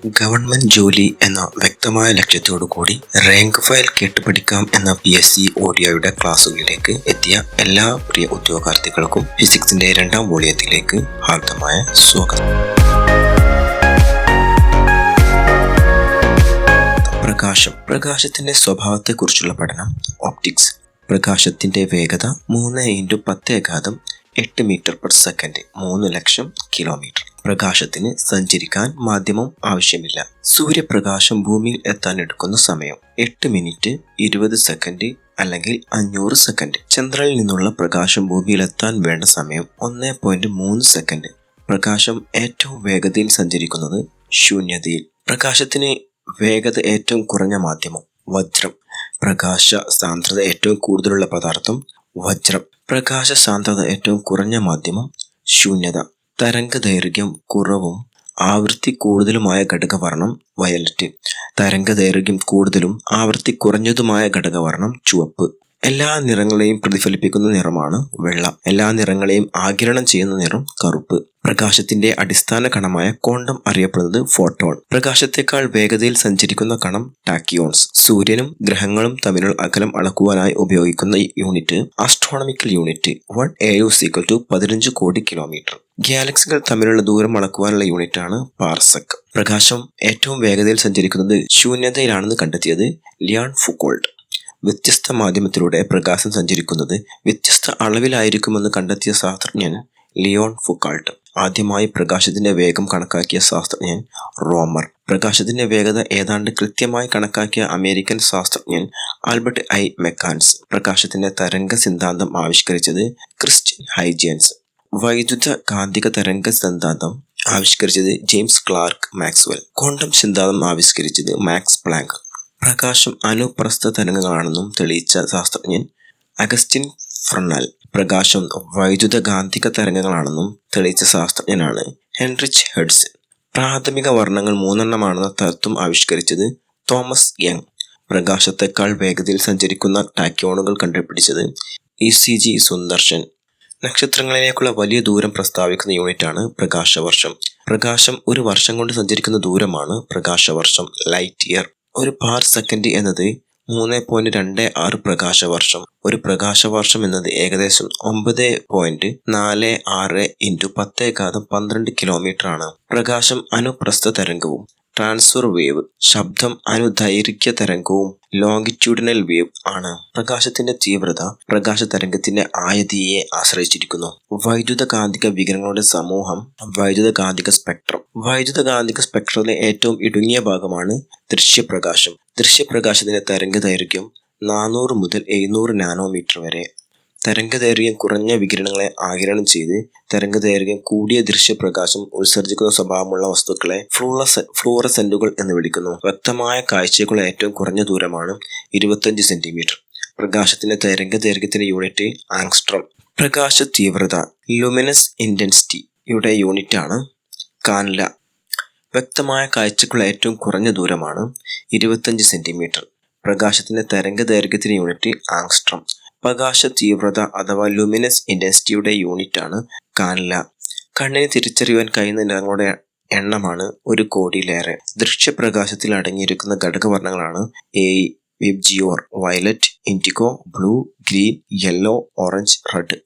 Government ജോലി എന്ന വ്യക്തമായ ലക്ഷ്യത്തോടു കൂടി റാങ്ക് ഫയൽ കേട്ടുപഠിക്കാം എന്ന PSC ഓഡിയോയുടെ ക്ലാസ്സുകളിലേക്ക് എത്തിയ എല്ലാ പ്രിയ ഉദ്യോഗാർത്ഥികൾക്കും ഫിസിക്സിന്റെ രണ്ടാം വോളിയത്തിലേക്ക് ഹാർദമായ സ്വാഗതം. പ്രകാശത്തിന്റെ സ്വഭാവത്തെക്കുറിച്ചുള്ള പഠനം. ഓപ്റ്റിക്സ്. പ്രകാശത്തിന്റെ വേഗത 3×10⁸ മീറ്റർ/സെക്കൻഡ്, 3 ലക്ഷം കിലോമീറ്റർ. പ്രകാശത്തിന് സഞ്ചരിക്കാൻ മാധ്യമം ആവശ്യമില്ല. സൂര്യപ്രകാശം ഭൂമിയിൽ എത്താൻ എടുക്കുന്ന സമയം 8 മിനിറ്റ് 20 സെക്കൻഡ് അല്ലെങ്കിൽ 500 സെക്കൻഡ്. ചന്ദ്രനിൽ നിന്നുള്ള പ്രകാശം ഭൂമിയിൽ എത്താൻ വേണ്ട സമയം 1.3 സെക്കൻഡ്. പ്രകാശം ഏറ്റവും വേഗതയിൽ സഞ്ചരിക്കുന്നത് ശൂന്യതയിൽ. പ്രകാശത്തിന് വേഗത ഏറ്റവും കുറഞ്ഞ മാധ്യമം വജ്രം. പ്രകാശ സാന്ദ്രത ഏറ്റവും കൂടുതലുള്ള പദാർത്ഥം വജ്രം. പ്രകാശ സാന്ദ്രത ഏറ്റവും കുറഞ്ഞ മാധ്യമം ശൂന്യത. തരംഗദൈർഘ്യം കുറവും ആവൃത്തി കൂടുതലുമായ ഘടകവർണം വയലറ്റ്. തരംഗദൈർഘ്യം കൂടുതലും ആവൃത്തി കുറഞ്ഞതുമായ ഘടകവർണം ചുവപ്പ്. എല്ലാ നിറങ്ങളെയും പ്രതിഫലിപ്പിക്കുന്ന നിറമാണ് വെള്ള. എല്ലാ നിറങ്ങളെയും ആഗിരണം ചെയ്യുന്ന നിറം കറുപ്പ്. പ്രകാശത്തിന്റെ അടിസ്ഥാന കണമായ ക്വാണ്ടം അറിയപ്പെടുന്നത് ഫോട്ടോൺ. പ്രകാശത്തെക്കാൾ വേഗതയിൽ സഞ്ചരിക്കുന്ന കണം ടാക്കിയോൺസ്. സൂര്യനും ഗ്രഹങ്ങളും തമ്മിലുള്ള അകലം അളക്കുവാനായി ഉപയോഗിക്കുന്ന യൂണിറ്റ് ആസ്ട്രോണമിക്കൽ യൂണിറ്റ് 1 15 കോടി കിലോമീറ്റർ. ഗാലക്സികൾ തമ്മിലുള്ള ദൂരം അളക്കുവാനുള്ള യൂണിറ്റാണ് പാർസെക്. പ്രകാശം ഏറ്റവും വേഗതയിൽ സഞ്ചരിക്കുന്നത് ശൂന്യതയിലാണെന്ന് കണ്ടെത്തിയത് ലിയോൺ ഫുക്കോൾട്ട്. വ്യത്യസ്ത മാധ്യമത്തിലൂടെ പ്രകാശം സഞ്ചരിക്കുന്നത് വ്യത്യസ്ത അളവിലായിരിക്കുമെന്ന് കണ്ടെത്തിയ ശാസ്ത്രജ്ഞൻ ലിയോൺ ഫുക്കോൾട്ട്. ആദ്യമായി പ്രകാശത്തിന്റെ വേഗം കണക്കാക്കിയ ശാസ്ത്രജ്ഞൻ റോമർ. പ്രകാശത്തിന്റെ വേഗത ഏതാണ്ട് കൃത്യമായി കണക്കാക്കിയ അമേരിക്കൻ ശാസ്ത്രജ്ഞൻ ആൽബർട്ട് ഐ മെക്കാൻസ്. പ്രകാശത്തിന്റെ തരംഗ സിദ്ധാന്തം ആവിഷ്കരിച്ചത് ക്രിസ്റ്റ്യൻ ഹൈജൻസ്. വൈദ്യുത കാന്തിക തരംഗ സിദ്ധാന്തം ആവിഷ്കരിച്ചത് ജെയിംസ് ക്ലാർക്ക് മാക്സ്വെൽ. ക്വാണ്ടം സിദ്ധാന്തം ആവിഷ്കരിച്ചത് മാക്സ് പ്ലാങ്ക്. പ്രകാശം അനുപ്രസ്ഥ തരംഗങ്ങളാണെന്നും തെളിയിച്ച ശാസ്ത്രജ്ഞൻ അഗസ്റ്റിൻ ഫ്രനൽ. പ്രകാശം വൈദ്യുത കാന്തിക തരംഗങ്ങളാണെന്നും തെളിയിച്ച ശാസ്ത്രജ്ഞനാണ് ഹെൻറിച്ച് ഹഡ്സൺ. പ്രാഥമിക വർണ്ണങ്ങൾ 3 തത്വം ആവിഷ്കരിച്ചത് തോമസ് യങ്. പ്രകാശത്തെക്കാൾ വേഗതയിൽ സഞ്ചരിക്കുന്ന ടാക്യോണുകൾ കണ്ടുപിടിച്ചത് ECG സുന്ദർശൻ. നക്ഷത്രങ്ങളിലേക്കുള്ള വലിയ ദൂരം പ്രസ്താവിക്കുന്ന യൂണിറ്റാണ് പ്രകാശവർഷം. പ്രകാശം ഒരു വർഷം കൊണ്ട് സഞ്ചരിക്കുന്ന ദൂരമാണ് പ്രകാശവർഷം, ലൈറ്റ് ഇയർ. ഒരു പാർ സെക്കൻഡ് എന്നത് 3.26 പ്രകാശവർഷം. ഒരു പ്രകാശവർഷം എന്നത് ഏകദേശം 9.46 × 10⁻12 കിലോമീറ്റർ ആണ്. പ്രകാശം അനുപ്രസ്ഥ തരംഗവും ട്രാൻസ്ഫർ വേവ്, ശബ്ദം അനുദൈർഘ്യ തരംഗവും ലോങ്കിറ്റ്യൂഡിനൽ വേവ് ആണ്. പ്രകാശത്തിന്റെ തീവ്രത പ്രകാശ തരംഗത്തിന്റെ ആയതിയെ ആശ്രയിച്ചിരിക്കുന്നു. വൈദ്യുത കാന്തിക വികിരണങ്ങളുടെ സമൂഹം വൈദ്യുത കാന്തിക സ്പെക്ട്രം. വൈദ്യുത കാന്തിക സ്പെക്ട്രത്തിലെ ഏറ്റവും ഇടുങ്ങിയ ഭാഗമാണ് ദൃശ്യപ്രകാശം. ദൃശ്യപ്രകാശത്തിന്റെ തരംഗദൈർഘ്യം 400 മുതൽ 700 നാനോമീറ്റർ വരെ. തരംഗദൈർഘ്യം കുറഞ്ഞ വികിരണങ്ങളെ ആഗിരണം ചെയ്ത് തരംഗദൈർഘ്യം കൂടിയ ദൃശ്യപ്രകാശം ഉത്സർജിക്കുന്ന സ്വഭാവമുള്ള വസ്തുക്കളെ ഫ്ലൂറസെന്റുകൾ എന്ന് വിളിക്കുന്നു. വ്യക്തമായ കാഴ്ചയ്ക്കുള്ള ഏറ്റവും കുറഞ്ഞ ദൂരമാണ് 25 സെന്റിമീറ്റർ. പ്രകാശത്തിന്റെ തരംഗദൈർഘ്യത്തിന്റെ യൂണിറ്റ് ആങ്സ്ട്രോം. പ്രകാശ തീവ്രത ലുമിനസ് ഇന്റൻസിറ്റിയുടെ യൂണിറ്റാണ് കാൻല. വ്യക്തമായ കാഴ്ചയ്ക്കുള്ള ഏറ്റവും കുറഞ്ഞ ദൂരമാണ് 25 സെന്റിമീറ്റർ. പ്രകാശത്തിന്റെ തരംഗദൈർഘ്യത്തിന്റെ യൂണിറ്റ് ആങ്സ്ട്രോം. പ്രകാശ തീവ്രത അഥവാ ലുമിനസ് ഇന്റൻസിറ്റിയുടെ യൂണിറ്റാണ് കാൻല. കണ്ണിന് തിരിച്ചറിയുവാൻ കഴിയുന്ന നിറങ്ങളുടെ എണ്ണമാണ് 1 കോടിയിലേറെ. ദൃശ്യപ്രകാശത്തിൽ അടങ്ങിയിരിക്കുന്ന ഘടകവർണ്ണങ്ങളാണ് VIBGYOR, violet, indigo, blue, green, yellow, orange, red.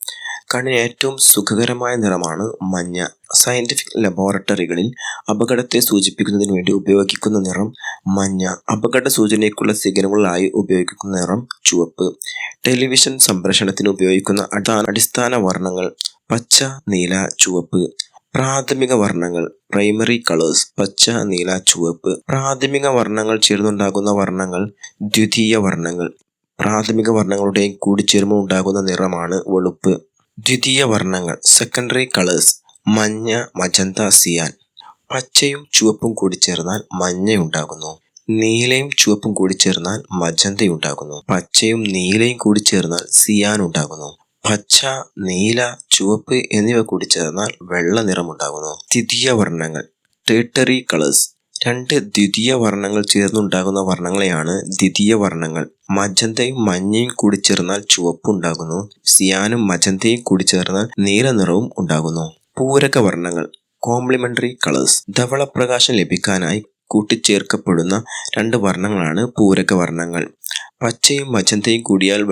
കണ്ണിന് ഏറ്റവും സുഖകരമായ നിറമാണ് മഞ്ഞ. സയന്റിഫിക് ലബോറട്ടറികളിൽ അപകടത്തെ സൂചിപ്പിക്കുന്നതിന് വേണ്ടി ഉപയോഗിക്കുന്ന നിറം മഞ്ഞ. അപകട സൂചനയ്ക്കുള്ള സിഗ്നലുകളായി ഉപയോഗിക്കുന്ന നിറം ചുവപ്പ്. ടെലിവിഷൻ സംപ്രേഷണത്തിന് ഉപയോഗിക്കുന്ന അടിസ്ഥാന വർണ്ണങ്ങൾ പച്ച, നീല, ചുവപ്പ്. പ്രാഥമിക വർണ്ണങ്ങൾ പ്രൈമറി കളേഴ്സ് പച്ച, നീല, ചുവപ്പ്. പ്രാഥമിക വർണ്ണങ്ങൾ ചേർന്നുണ്ടാകുന്ന വർണ്ണങ്ങൾ ദ്വിതീയ വർണ്ണങ്ങൾ. പ്രാഥമിക വർണ്ണങ്ങളുടെയും കൂടിച്ചേരുമ്പോൾ ഉണ്ടാകുന്ന നിറമാണ് വെളുപ്പ്. ദ്വിതീയ വർണ്ണങ്ങൾ സെക്കൻഡറി കളേഴ്സ് മഞ്ഞ, മജന്ത, സിയാൻ. പച്ചയും ചുവപ്പും കൂടിച്ചേർന്നാൽ മഞ്ഞയുണ്ടാകുന്നു. നീലയും ചുവപ്പും കൂടിച്ചേർന്നാൽ മജന്തയുണ്ടാകുന്നു. പച്ചയും നീലയും കൂടിച്ചേർന്നാൽ സിയാൻ ഉണ്ടാകുന്നു. പച്ച, നീല, ചുവപ്പ് എന്നിവ കൂടിച്ചേർന്നാൽ വെള്ള നിറമുണ്ടാകുന്നു. ദ്വിതീയ വർണ്ണങ്ങൾ ടേർട്ടറി കളേഴ്സ്. 2 ദ്വിതീയ വർണ്ണങ്ങൾ ചേർന്നുണ്ടാകുന്ന വർണ്ണങ്ങളെയാണ് ദ്വിതീയ വർണ്ണങ്ങൾ. മജന്തയും മഞ്ഞയും കൂടിച്ചേർന്നാൽ ചുവപ്പുണ്ടാകുന്നു. സിയാനും മജന്തയും കൂടിച്ചേർന്നാൽ നീല നിറവും ഉണ്ടാകുന്നു. പൂരക വർണ്ണങ്ങൾ കോംപ്ലിമെന്ററി കളേഴ്സ്. ധവളപ്രകാശം ലഭിക്കാനായി കൂട്ടിച്ചേർക്കപ്പെടുന്ന രണ്ട് വർണ്ണങ്ങളാണ് പൂരകവർണ്ണങ്ങൾ. പച്ചയും മജന്തയും കൂടിയാൽ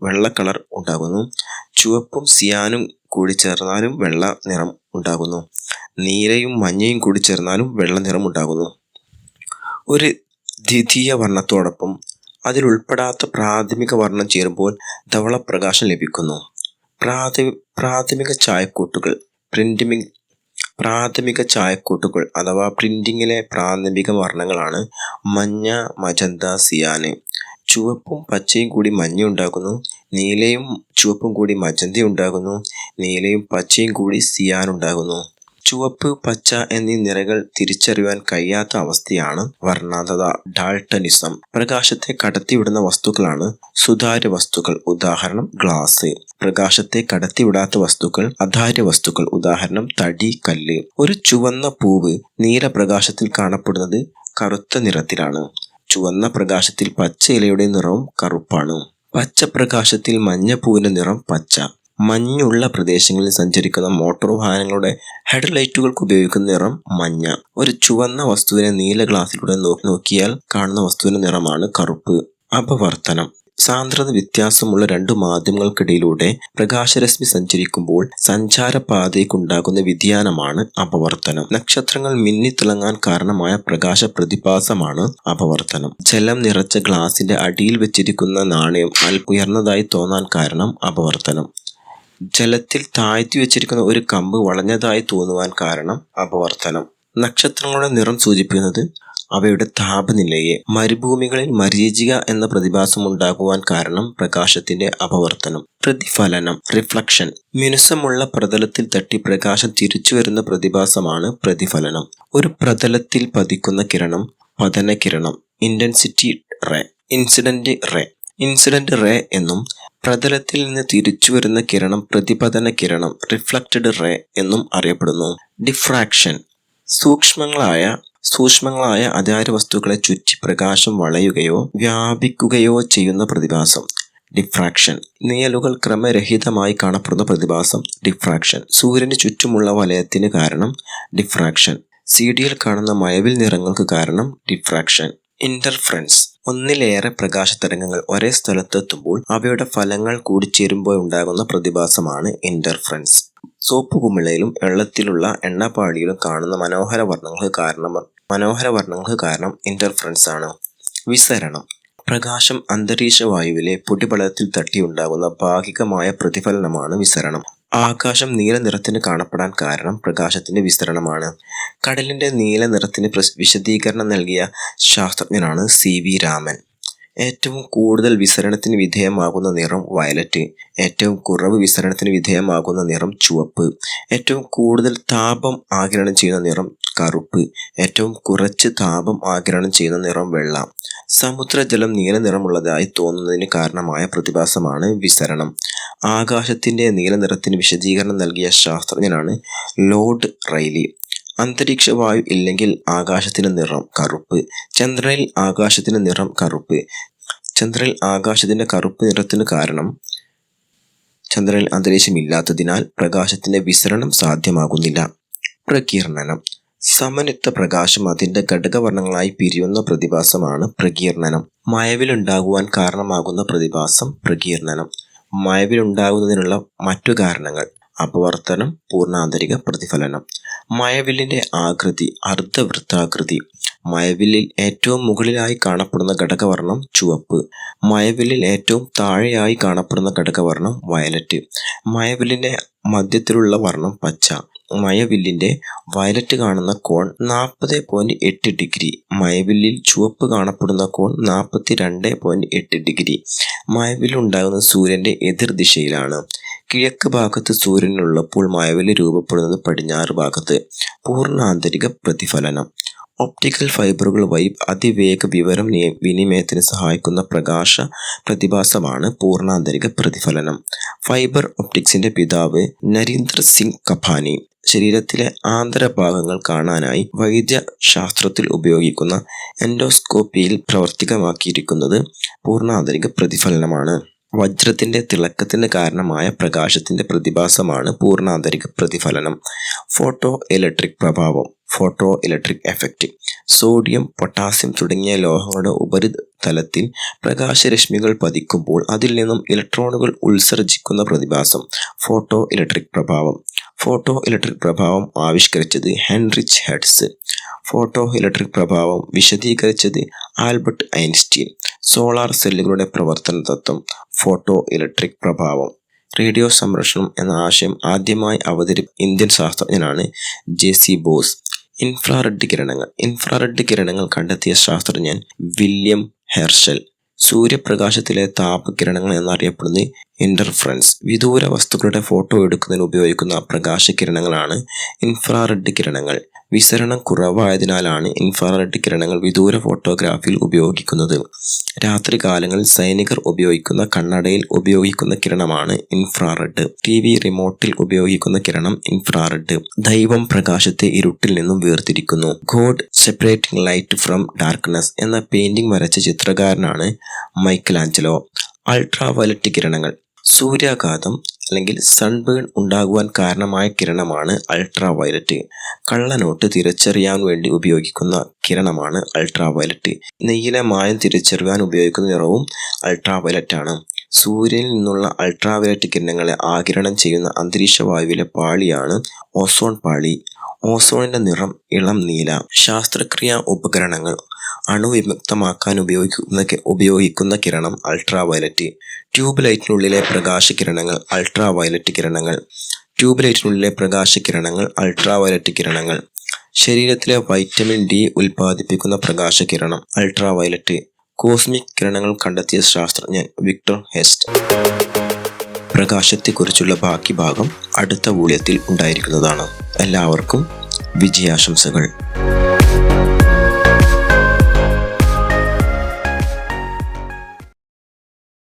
വെള്ള കളർ ഉണ്ടാകുന്നു. ചുവപ്പും സിയാനും കൂടി ചേർന്നാലും വെള്ള നിറം ഉണ്ടാകുന്നു. നീലയും മഞ്ഞയും കൂടി ചേർന്നാലും വെള്ള നിറം ഉണ്ടാകുന്നു. ഒരു ദ്വിതീയ വർണ്ണത്തോടൊപ്പം അതിൽ ഉൾപ്പെടാത്ത പ്രാഥമിക വർണ്ണം ചേരുമ്പോൾ ധവളപ്രകാശം ലഭിക്കുന്നു. പ്രാഥമിക ചായക്കൂട്ടുകൾ അഥവാ പ്രിന്റിങ്ങിലെ പ്രാഥമിക വർണ്ണങ്ങളാണ് മഞ്ഞ, മജന്ത, സിയാന്. ചുവപ്പും പച്ചയും കൂടി മഞ്ഞ ഉണ്ടാകുന്നു. നീലയും ചുവപ്പും കൂടി മജന്ത ഉണ്ടാകുന്നു. നീലയും പച്ചയും കൂടി സിയാൻ ഉണ്ടാകുന്നു. ചുവപ്പ്, പച്ച എന്നീ നിറങ്ങൾ തിരിച്ചറിയുവാൻ കഴിയാത്ത അവസ്ഥയാണ് വർണ്ണാന്ധത, ഡാൾട്ടനിസം. പ്രകാശത്തെ കടത്തിവിടുന്ന വസ്തുക്കളാണ് സുതാര്യ വസ്തുക്കൾ, ഉദാഹരണം ഗ്ലാസ്. പ്രകാശത്തെ കടത്തിവിടാത്ത വസ്തുക്കൾ അധാര്യ വസ്തുക്കൾ, ഉദാഹരണം തടി, കല്ല്. ഒരു ചുവന്ന പൂവ് നീല പ്രകാശത്തിൽ കാണപ്പെടുന്നത് കറുത്ത നിറത്തിലാണ്. ചുവന്ന പ്രകാശത്തിൽ പച്ച ഇലയുടെ നിറവും കറുപ്പാണ്. പച്ച പ്രകാശത്തിൽ മഞ്ഞപ്പൂവിന്റെ നിറം പച്ച. മഞ്ഞുള്ള പ്രദേശങ്ങളിൽ സഞ്ചരിക്കുന്ന മോട്ടോർ വാഹനങ്ങളുടെ ഹെഡ്ലൈറ്റുകൾക്ക് ഉപയോഗിക്കുന്ന നിറം മഞ്ഞ. ഒരു ചുവന്ന വസ്തുവിനെ നീല ഗ്ലാസിലൂടെ നോക്കിയാൽ കാണുന്ന വസ്തുവിന്റെ നിറമാണ് കറുപ്പ്. അപവർത്തനം. സാന്ദ്രത വ്യത്യാസമുള്ള രണ്ട് മാധ്യമങ്ങൾക്കിടയിലൂടെ പ്രകാശരശ്മി സഞ്ചരിക്കുമ്പോൾ സഞ്ചാരപാതയ്ക്കുണ്ടാകുന്ന വ്യതിയാനമാണ് അപവർത്തനം. നക്ഷത്രങ്ങൾ മിന്നിത്തിളങ്ങാൻ കാരണമായ പ്രകാശ പ്രതിഭാസമാണ് അപവർത്തനം. ജലം നിറച്ച ഗ്ലാസിന്റെ അടിയിൽ വെച്ചിരിക്കുന്ന നാണയം ഉയർന്നതായി തോന്നാൻ കാരണം അപവർത്തനം. ജലത്തിൽ താഴ്ത്തി വെച്ചിരിക്കുന്ന ഒരു കമ്പ് വളഞ്ഞതായി തോന്നുവാൻ കാരണം അപവർത്തനം. നക്ഷത്രങ്ങളുടെ നിറം സൂചിപ്പിക്കുന്നത് അവയുടെ താപനിലയെ. മരുഭൂമികളിൽ മരീചിക എന്ന പ്രതിഭാസം ഉണ്ടാകുവാൻ കാരണം പ്രകാശത്തിന്റെ അപവർത്തനം. പ്രതിഫലനം, റിഫ്ലക്ഷൻ. മിനുസമുള്ള പ്രതലത്തിൽ തട്ടി പ്രകാശം തിരിച്ചു വരുന്ന പ്രതിഭാസമാണ് പ്രതിഫലനം. ഒരു പ്രതലത്തിൽ പതിക്കുന്ന കിരണം പതനകിരണം, ഇൻസിഡന്റ് റേ എന്നും പ്രതലത്തിൽ നിന്ന് തിരിച്ചു വരുന്ന കിരണം പ്രതിപതന കിരണം, റിഫ്ലക്റ്റഡ് റേ എന്നും അറിയപ്പെടുന്നു. ഡിഫ്രാക്ഷൻ. സൂക്ഷ്മങ്ങളായ അധാര്യ വസ്തുക്കളെ ചുറ്റി പ്രകാശം വളയുകയോ വ്യാപിക്കുകയോ ചെയ്യുന്ന പ്രതിഭാസം ഡിഫ്രാക്ഷൻ. നിഴലുകൾ ക്രമരഹിതമായി കാണപ്പെടുന്ന പ്രതിഭാസം ഡിഫ്രാക്ഷൻ. സൂര്യന് ചുറ്റുമുള്ള വലയത്തിന് കാരണം ഡിഫ്രാക്ഷൻ. സിഡിയിൽ കാണുന്ന മഴവിൽ നിറങ്ങൾക്ക് കാരണം ഡിഫ്രാക്ഷൻ. ഇന്റർഫറൻസ്. ഒന്നിലേറെ പ്രകാശ തരംഗങ്ങൾ ഒരേ സ്ഥലത്തെത്തുമ്പോൾ അവയുടെ ഫലങ്ങൾ കൂടിച്ചേരുമ്പോൾ ഉണ്ടാകുന്ന പ്രതിഭാസമാണ് ഇന്റർഫറൻസ്. സോപ്പ് കുമിളയിലും വെള്ളത്തിലുള്ള എണ്ണപ്പാളിയിലും കാണുന്ന മനോഹര വർണ്ണങ്ങൾക്ക് കാരണം ഇന്റർഫറൻസ് ആണ്. വിസരണം. പ്രകാശം അന്തരീക്ഷ വായുവിലെ പൊടിപടലത്തിൽ തട്ടിയുണ്ടാകുന്ന ഭാഗികമായ പ്രതിഫലനമാണ് വിസരണം. ആകാശം നീല നിറത്തിന് കാണപ്പെടാൻ കാരണം പ്രകാശത്തിന്റെ വിസരണമാണ്. കടലിന്റെ നീല നിറത്തിന് വിശദീകരണം നൽകിയ ശാസ്ത്രജ്ഞനാണ് CV രാമൻ. ഏറ്റവും കൂടുതൽ വിസരണത്തിന് വിധേയമാകുന്ന നിറം വയലറ്റ്. ഏറ്റവും കുറവ് വിസരണത്തിന് വിധേയമാകുന്ന നിറം ചുവപ്പ്. ഏറ്റവും കൂടുതൽ താപം ആഗിരണം ചെയ്യുന്ന നിറം കറുപ്പ്. ഏറ്റവും കുറച്ച് താപം ആഗിരണം ചെയ്യുന്ന നിറം വെള്ള. സമുദ്രജലം നീല നിറമുള്ളതായി തോന്നുന്നതിന് കാരണമായ പ്രതിഭാസമാണ് വിസരണം. ആകാശത്തിന്റെ നീല നിറത്തിന് വിശദീകരണം നൽകിയ ശാസ്ത്രജ്ഞനാണ് ലോർഡ് റൈലി. അന്തരീക്ഷ വായു ഇല്ലെങ്കിൽ ആകാശത്തിന്റെ നിറം കറുപ്പ്. ചന്ദ്രനിൽ ആകാശത്തിന്റെ നിറം കറുപ്പ്. ചന്ദ്രനിൽ ആകാശത്തിന്റെ കറുപ്പ് നിറത്തിന് കാരണം ചന്ദ്രനിൽ അന്തരീക്ഷമില്ലാത്തതിനാൽ പ്രകാശത്തിന്റെ വിസരണം സാധ്യമാകുന്നില്ല. പ്രകീർണനം. സമന്വിത പ്രകാശം അതിന്റെ ഘടകവർണ്ണങ്ങളായി പിരിയുന്ന പ്രതിഭാസമാണ് പ്രകീർണനം. മഴവിലുണ്ടാകുവാൻ കാരണമാകുന്ന പ്രതിഭാസം പ്രകീർണനം. മഴവിലുണ്ടാകുന്നതിനുള്ള മറ്റു കാരണങ്ങൾ അപവർത്തനം, പൂർണ്ണാന്തരിക പ്രതിഫലനം. മഴവില്ലിന്റെ ആകൃതി അർദ്ധവൃത്താകൃതി. മഴവില്ലിൽ ഏറ്റവും മുകളിലായി കാണപ്പെടുന്ന ഘടകവർണ്ണം ചുവപ്പ്. മഴവില്ലിൽ ഏറ്റവും താഴെയായി കാണപ്പെടുന്ന ഘടകവർണ്ണം വയലറ്റ്. മഴവില്ലിന്റെ മധ്യത്തിലുള്ള വർണ്ണം പച്ച. മഴവില്ലിന്റെ വയലറ്റ് കാണുന്ന കോൺ 40.8 ഡിഗ്രി. മഴവില്ലിൽ ചുവപ്പ് കാണപ്പെടുന്ന കോൺ 42.8 ഡിഗ്രി. മഴവില്ലുണ്ടാകുന്ന സൂര്യന്റെ എതിർദിശയിലാണ്. കിഴക്ക് ഭാഗത്ത് സൂര്യനുള്ളപ്പോൾ മഴവില്ല് രൂപപ്പെടുന്നത് പടിഞ്ഞാറ് ഭാഗത്ത്. പൂർണ്ണാന്തരിക പ്രതിഫലനം. ഒപ്റ്റിക്കൽ ഫൈബറുകൾ വഴി അതിവേഗ വിവരം വിനിമയത്തിന് സഹായിക്കുന്ന പ്രകാശ പ്രതിഭാസമാണ് പൂർണ്ണാന്തരിക പ്രതിഫലനം. ഫൈബർ ഒപ്റ്റിക്സിന്റെ പിതാവ് നരീന്ദർ സിംഗ് കപാനി. ശരീരത്തിലെ ആന്തരഭാഗങ്ങൾ കാണാനായി വൈദ്യശാസ്ത്രത്തിൽ ഉപയോഗിക്കുന്ന എൻഡോസ്കോപ്പിയിൽ പ്രവർത്തികമാക്കിയിരിക്കുന്നത് പൂർണ്ണാന്തരിക പ്രതിഫലനമാണ്. വജ്രത്തിന്റെ തിളക്കത്തിന് കാരണമായ പ്രകാശത്തിന്റെ പ്രതിഭാസമാണ് പൂർണ്ണാന്തരിക പ്രതിഫലനം. ഫോട്ടോ ഇലക്ട്രിക് പ്രഭാവം. Photo electric effect. Sodium, potassium തുടങ്ങിയ ലോഹങ്ങളുടെ ഉപരിതലത്തിൽ പ്രകാശരശ്മികൾ പതിക്കുമ്പോൾ അതിൽ നിന്നും ഇലക്ട്രോണുകൾ ഉത്സർജിക്കുന്ന പ്രതിഭാസം ഫോട്ടോ ഇലക്ട്രിക് പ്രഭാവം. ഫോട്ടോ ഇലക്ട്രിക് പ്രഭാവം ആവിഷ്കരിച്ചത് ഹെൻറിച്ച് ഹെർട്സ്. ഫോട്ടോ ഇലക്ട്രിക് പ്രഭാവം വിശദീകരിച്ചത് ആൽബർട്ട് ഐൻസ്റ്റീൻ. സോളാർ സെല്ലുകളുടെ പ്രവർത്തന തത്വം ഫോട്ടോ ഇലക്ട്രിക് പ്രഭാവം. റേഡിയോ സംരക്ഷണം എന്ന ആശയം ആദ്യമായി ഇന്ത്യൻ ശാസ്ത്രജ്ഞനാണ് ജെ.സി. ബോസ്. ഇൻഫ്രാറെഡ് കിരണങ്ങൾ കണ്ടെത്തിയ ശാസ്ത്രജ്ഞൻ വില്യം ഹെർഷൽ. സൂര്യപ്രകാശത്തിലെ താപകിരണങ്ങൾ എന്നറിയപ്പെടുന്നത് ഇന്റർഫെറൻസ്. വിദൂര വസ്തുക്കളുടെ ഫോട്ടോ എടുക്കുന്നതിന് ഉപയോഗിക്കുന്ന പ്രകാശകിരണങ്ങളാണ് ഇൻഫ്രാറെഡ് കിരണങ്ങൾ. വിസരണം കുറവായതിനാലാണ് ഇൻഫ്രാറെഡ് കിരണങ്ങൾ വിദൂര ഫോട്ടോഗ്രാഫിയിൽ ഉപയോഗിക്കുന്നത്. രാത്രികാലങ്ങളിൽ സൈനികർ ഉപയോഗിക്കുന്ന കണ്ണടയിൽ ഉപയോഗിക്കുന്ന കിരണമാണ് ഇൻഫ്രാറെഡ്. ടി.വി. റിമോട്ടിൽ ഉപയോഗിക്കുന്ന കിരണം ഇൻഫ്രാറെഡ്. ദൈവം പ്രകാശത്തെ ഇരുട്ടിൽ നിന്നും വേർതിരിക്കുന്നു. God separating light from darkness എന്ന പെയിന്റിംഗ് വരച്ച ചിത്രകാരനാണ് മൈക്കലാഞ്ചലോ. അൾട്രാവയലറ്റ് കിരണങ്ങൾ. സൂര്യാഘാതം അല്ലെങ്കിൽ സൺബേൺ ഉണ്ടാകുവാൻ കാരണമായ കിരണമാണ് അൾട്രാവയലറ്റ്. കള്ളനോട്ട് തിരിച്ചറിയാൻ വേണ്ടി ഉപയോഗിക്കുന്ന കിരണമാണ് അൾട്രാവയലറ്റ്. നെയ്യിലെ മായം തിരിച്ചറിയാൻ ഉപയോഗിക്കുന്ന നിറവും അൾട്രാവയലറ്റ് ആണ്. സൂര്യനിൽ നിന്നുള്ള അൾട്രാവയലറ്റ് കിരണങ്ങളെ ആഗിരണം ചെയ്യുന്ന അന്തരീക്ഷവായുവിലെ പാളിയാണ് ഓസോൺ പാളി. ഓസോണിന്റെ നിറം ഇളം നീല. ശാസ്ത്രക്രിയാ ഉപകരണങ്ങൾ. അണുവിമുക്തമാക്കാൻ ഉപയോഗിക്കുന്ന കിരണം അൾട്രാവയലറ്റ്. ട്യൂബ് ലൈറ്റിനുള്ളിലെ പ്രകാശകിരണങ്ങൾ അൾട്രാവയലറ്റ് കിരണങ്ങൾ. ട്യൂബ് ലൈറ്റിനുള്ളിലെ പ്രകാശകിരണങ്ങൾ അൾട്രാവയലറ്റ് കിരണങ്ങൾ. ശരീരത്തിലെ വൈറ്റമിൻ ഡി ഉൽപ്പാദിപ്പിക്കുന്ന പ്രകാശകിരണം അൾട്രാവയലറ്റ്. കോസ്മിക് കിരണങ്ങൾ കണ്ടെത്തിയ ശാസ്ത്രജ്ഞൻ വിക്ടർ ഹെസ്റ്റ്. പ്രകാശത്തെക്കുറിച്ചുള്ള ബാക്കി ഭാഗം അടുത്ത വോള്യത്തിൽ ഉണ്ടായിരിക്കുന്നതാണ്. എല്ലാവർക്കും വിജയാശംസകൾ.